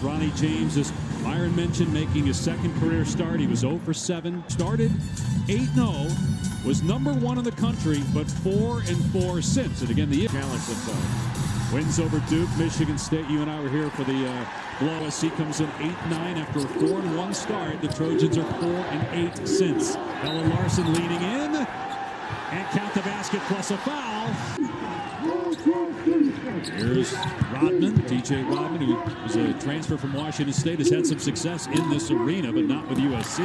Bronny James, as Myron mentioned, making his second career start. He was 0 for 7. Started 8-0. Was #1 in the country, but 4-4 since. And again, the challenge themselves. Wins over Duke, Michigan State. You and I were here for the USC comes in 8-9 after a 4-1 start. The Trojans are 4-8 since. Ella Larson leaning in and count the basket plus a foul. Here's Rodman, DJ Rodman, who was a transfer from Washington State, has had some success in this arena, but not with USC.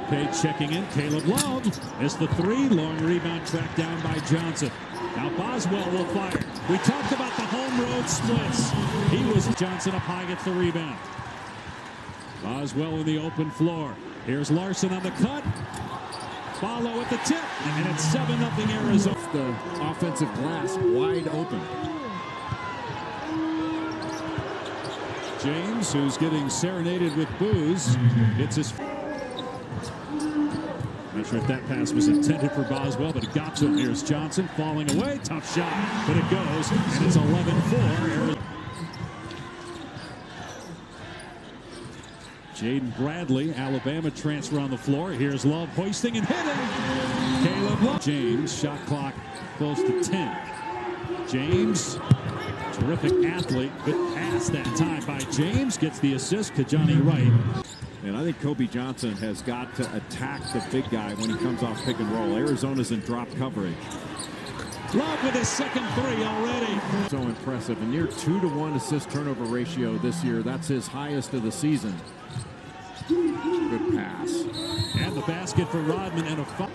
Page checking in. Caleb Love missed the 3. Long rebound tracked down by Johnson. Now Boswell will fire. We talked about the home road splits. He was Johnson up high, gets the rebound. Boswell in the open floor. Here's Larson on the cut. Follow at the tip, and it's 7-0 Arizona. The offensive glass wide open. James, who's getting serenaded with booze, gets his. Not sure if that pass was intended for Boswell, but it got to him. Here's Johnson falling away. Tough shot, but it goes, and it's 11-4. Jaden Bradley, Alabama transfer on the floor. Here's Love hoisting and hitting. Caleb Love. James, shot clock close to 10. James, terrific athlete. Good pass that time by James. Gets the assist. Kajani Wright. And I think Kobe Johnson has got to attack the big guy when he comes off pick and roll. Arizona's in drop coverage. Love with his second 3 already. So impressive. A near 2-to-1 assist turnover ratio this year. That's his highest of the season. Good pass. And the basket for Rodman and a foul.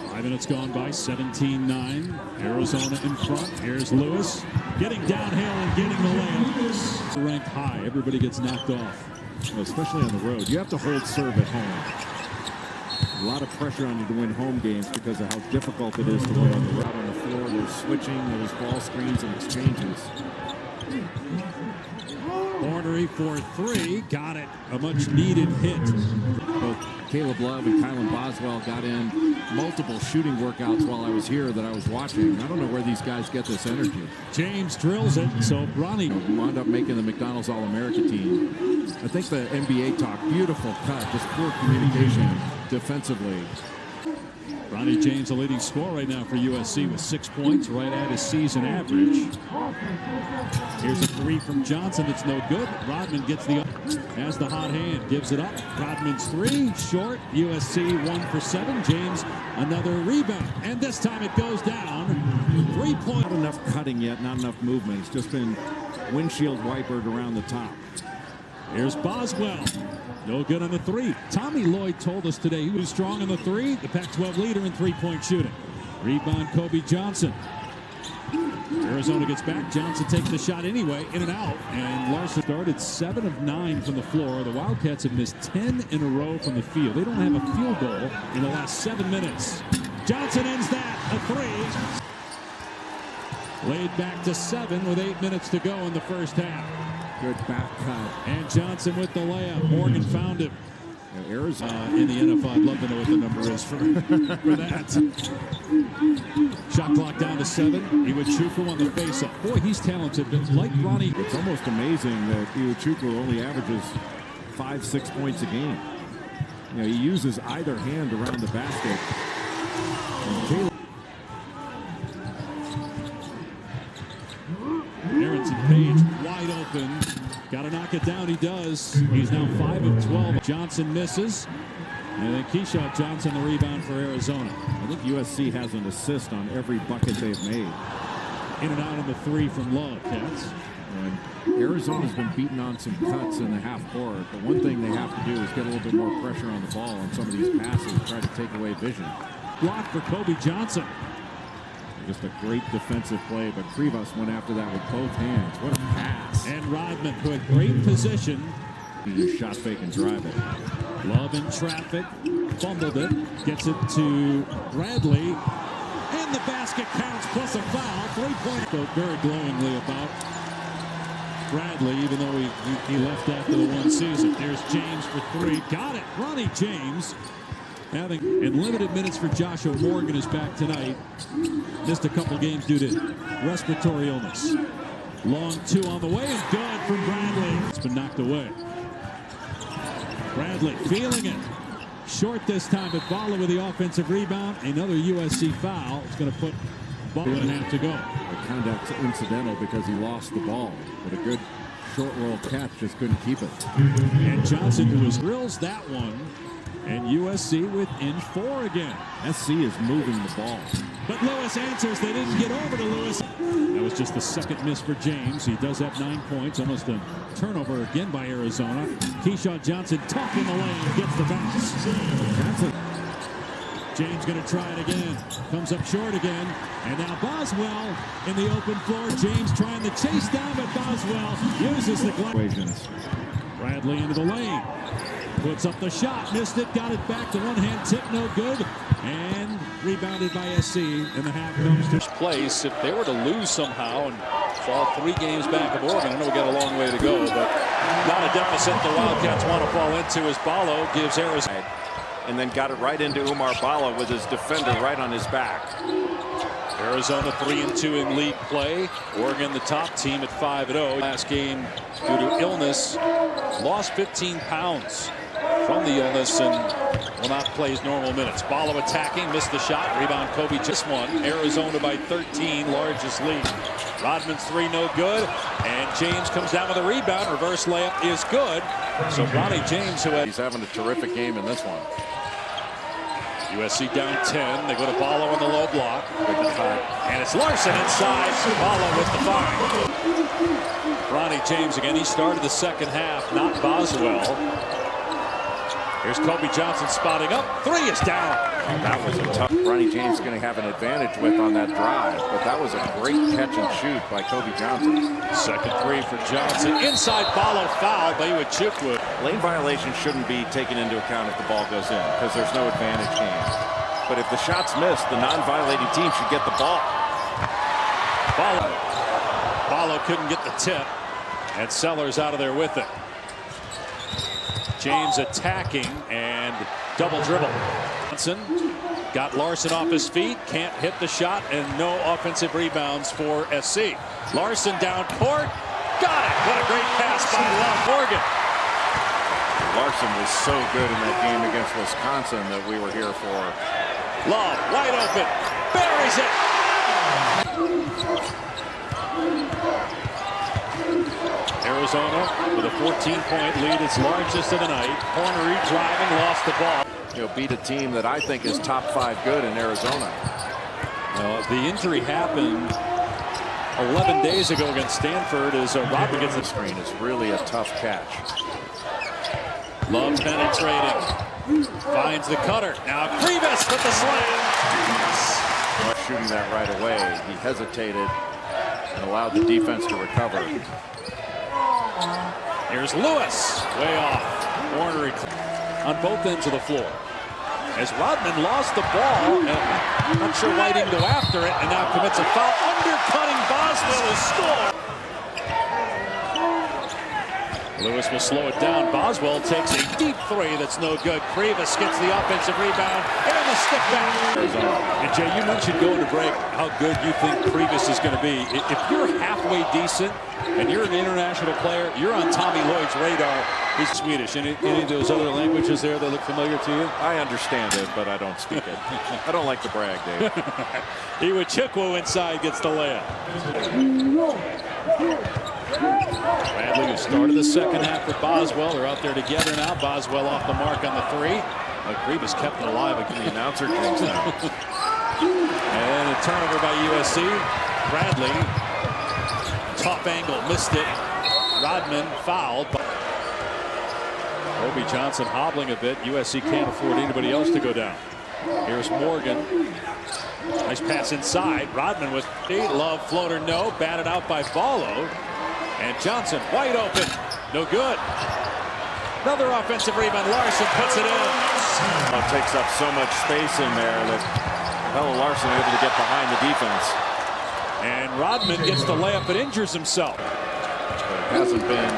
5 minutes gone by, 17-9. Arizona in front. Here's Lewis getting downhill and getting the layup. Ranked high. Everybody gets knocked off. Well, especially on the road. You have to hold serve at home. A lot of pressure on you to win home games because of how difficult it is to win on the road. On the floor, there's switching, there's ball screens and exchanges. Ornery for 3. Got it. A much-needed hit. Both Caleb Love and Kylan Boswell got in multiple shooting workouts while I was here that I was watching. I don't know where these guys get this energy. James drills it, so Bronny wound up making the McDonald's All-America team. I think the NBA talk, beautiful cut, just poor communication defensively. Bronny James, the leading scorer right now for USC with 6 points, right at his season average. Here's a 3 from Johnson that's no good. Rodman gets has the hot hand, gives it up. Rodman's 3, short. USC 1 for 7. James another rebound, and this time it goes down. 3-point. Not enough cutting yet, not enough movement. It's just been windshield wipered around the top. Here's Boswell. No good on the 3. Tommy Lloyd told us today he was strong on the 3. The Pac-12 leader in 3-point shooting. Rebound Kobe Johnson. Arizona gets back. Johnson takes the shot anyway, in and out. And Larson started 7 of 9 from the floor. The Wildcats have missed 10 in a row from the field. They don't have a field goal in the last 7 minutes. Johnson ends that, a 3. Laid back to 7 with 8 minutes to go in the first half. Good back cut. And Johnson with the layup. Morgan found him. Arizona in the NFL. I'd love to know what the number is for that. Shot clock down to 7. Iwuchukwu on the face-up. Boy, he's talented, but like Bronny. It's almost amazing that Iwuchukwu only averages 5-6 points a game. You know, he uses either hand around the basket. Aronson Page wide open. Got to knock it down. He does. He's now 5 of 12. Johnson misses. And then Keyshawn Johnson the rebound for Arizona. I think USC has an assist on every bucket they've made. In and out on the 3 from Love. Cats. And Arizona's been beaten on some cuts in the half court. But one thing they have to do is get a little bit more pressure on the ball on some of these passes, try to take away vision. Block for Kobe Johnson. Just a great defensive play, but Krivas went after that with both hands. What a pass. And Rodman put great position. He shot fake and drive it. Love in traffic, fumbled it, gets it to Bradley, and the basket counts plus a foul. 3-point. Spoke very glowingly about Bradley, even though he left after the 1 season. There's James for 3. Got it. Bronny James. In limited minutes for Joshua Morgan is back tonight. Missed a couple games due to respiratory illness. Long two on the way, and good from Bradley. It's been knocked away. Bradley feeling it. Short this time, but Balla with the offensive rebound. Another USC foul. It's going to put Balla 2.5 to go. The conduct's incidental because he lost the ball. But a good short roll catch, just couldn't keep it. And Johnson, who was drills that one. And USC within 4 again. SC is moving the ball. But Lewis answers. They didn't get over to Lewis. That was just the second miss for James. He does have 9 points. Almost a turnover again by Arizona. Keyshawn Johnson tough in the lane. Gets the bounce. Johnson. James going to try it again. Comes up short again. And now Boswell in the open floor. James trying to chase down, but Boswell uses the equations. Bradley into the lane. Puts up the shot, missed it, got it back. The one-hand tip, no good. And rebounded by SC, and the half comes to place. If they were to lose somehow and fall 3 games back of Oregon, I know we got a long way to go, but not a deficit the Wildcats want to fall into as Ballo gives Arizona. And then got it right into Umar Balla with his defender right on his back. Arizona 3-2 in league play. Oregon the top team at 5-0. Last game due to illness, lost 15 pounds from the illness and will not play his normal minutes. Ballo attacking, missed the shot. Rebound Kobe just one. Arizona by 13, largest lead. Rodman's 3 no good. And James comes down with a rebound. Reverse layup is good. So Ronnie James, who He's having a terrific game in this one. USC down 10. They go to Ballo on the low block. And it's Larson inside. Ballo with the find. Ronnie James again. He started the second half, not Boswell. Here's Kobe Johnson spotting up. 3 is down. That was a tough. Ronnie James going to have an advantage with on that drive, but that was a great catch and shoot by Kobe Johnson. Second 3 for Johnson. Inside Ballo foul by Chukwu. Lane violation shouldn't be taken into account if the ball goes in because there's no advantage game. But if the shot's missed, the non-violating team should get the ball. Ballo couldn't get the tip, and Sellers out of there with it. James attacking and double dribble. Johnson got Larson off his feet, can't hit the shot, and no offensive rebounds for SC. Larson down court, got it. What a great pass by Love Morgan. Larson was so good in that game against Wisconsin that we were here for. Love wide open, buries it. Arizona with a 14-point lead, its largest of the night. Hornery driving, lost the ball. Beat a team that I think is top 5 good in Arizona. The injury happened 11 days ago against Stanford as Rodman gets the screen. It's really a tough catch. Love penetrating. Finds the cutter. Now Krivas with the slam. Shooting that right away. He hesitated and allowed the defense to recover. Here's Lewis, way off. Hornery on both ends of the floor. As Rodman lost the ball, and not sure why he didn't go after it, and now commits a foul, undercutting Boswell is scored. Lewis will slow it down. Boswell takes a deep 3 that's no good. Krivas gets the offensive rebound and the stick back. And Jay, you mentioned going to break how good you think Krivas is going to be. If you're halfway decent and you're an international player, you're on Tommy Lloyd's radar. He's Swedish. Any of those other languages there that look familiar to you? I understand it, but I don't speak it. I don't like to brag, Dave. Chukwu inside gets the layup. Bradley, who started the second half with Boswell, are out there together now. Boswell off the mark on the 3. Krivas kept it alive again. The announcer drinks now. And a turnover by USC. Bradley, top angle, missed it. Rodman fouled. Kobe Johnson hobbling a bit. USC can't afford anybody else to go down. Here's Morgan. Nice pass inside. Rodman with Love floater, no. Batted out by Ballo. And Johnson wide open. No good. Another offensive rebound. Larson puts it in. It takes up so much space in there that Pelle Larson able to get behind the defense. And Rodman gets the layup but injures himself. But it hasn't been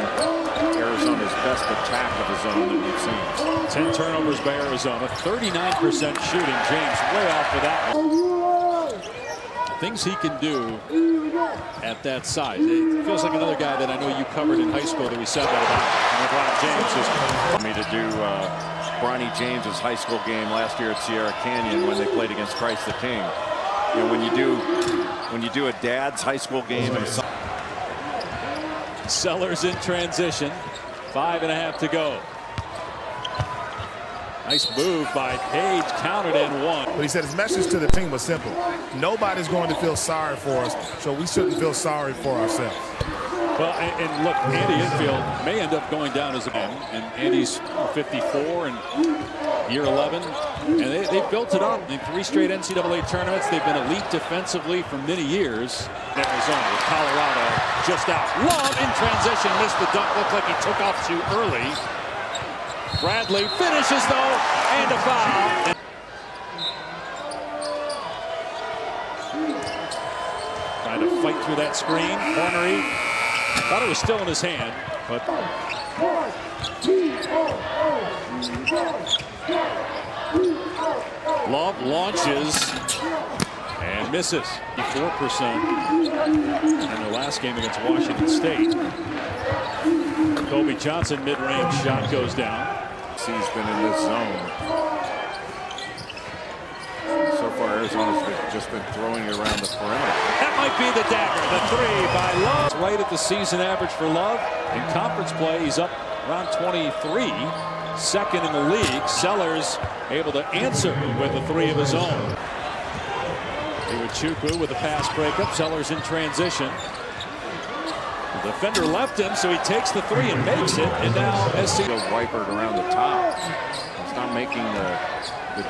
Arizona's best attack of the zone that we've seen. 10 turnovers by Arizona. 39% shooting. James way off for that one. Things he can do at that size. It feels like another guy that I know you covered in high school that we said that about. LeBron James is For me to do Bronny James's high school game last year at Sierra Canyon when they played against Christ the King. You know, when you do a dad's high school game and Sellers in transition. 5.5 to go. Nice move by Page, counted and one. But he said his message to the team was simple. Nobody's going to feel sorry for us, so we shouldn't feel sorry for ourselves. Well, and look, Andy Enfield may end up going down as a man, and Andy's 54 and year 11, and they built it up in 3 straight NCAA tournaments. They've been elite defensively for many years. Arizona with Colorado just out. Love in transition, missed the dunk. Looked like he took off too early. Bradley finishes though, and a foul. Trying to fight through that screen. Cornery. Thought it was still in his hand, but Love launches and misses. 4% in their last game against Washington State. Kobe Johnson mid-range shot goes down. he's been in this zone. So far, Arizona's just been throwing it around the perimeter. That might be the dagger. The 3 by Love. Right at the season average for Love. In conference play, he's up around 23. Second in the league. Sellers able to answer with a 3 of his own. Iwachukwu with a pass breakup. Sellers in transition. The defender left him, so he takes the 3 and makes it. And now SC wipered around the top. He's not making the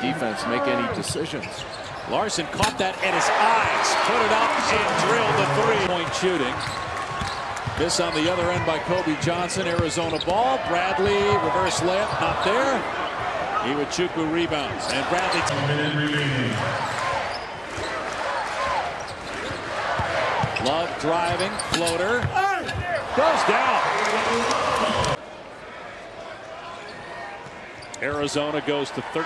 defense make any decisions. Larson caught that at his eyes, put it up and drilled the 3-point shooting. This on the other end by Kobe Johnson. Arizona ball. Bradley reverse layup, not there. Iwachukwu rebounds, and Bradley. Love driving, floater, goes down. Arizona goes to 13-4,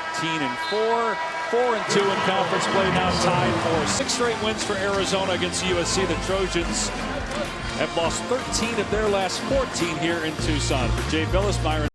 4-2 in conference play, now tied for 6 straight wins for Arizona against USC. The Trojans have lost 13 of their last 14 here in Tucson. For Jay Billis, Myron.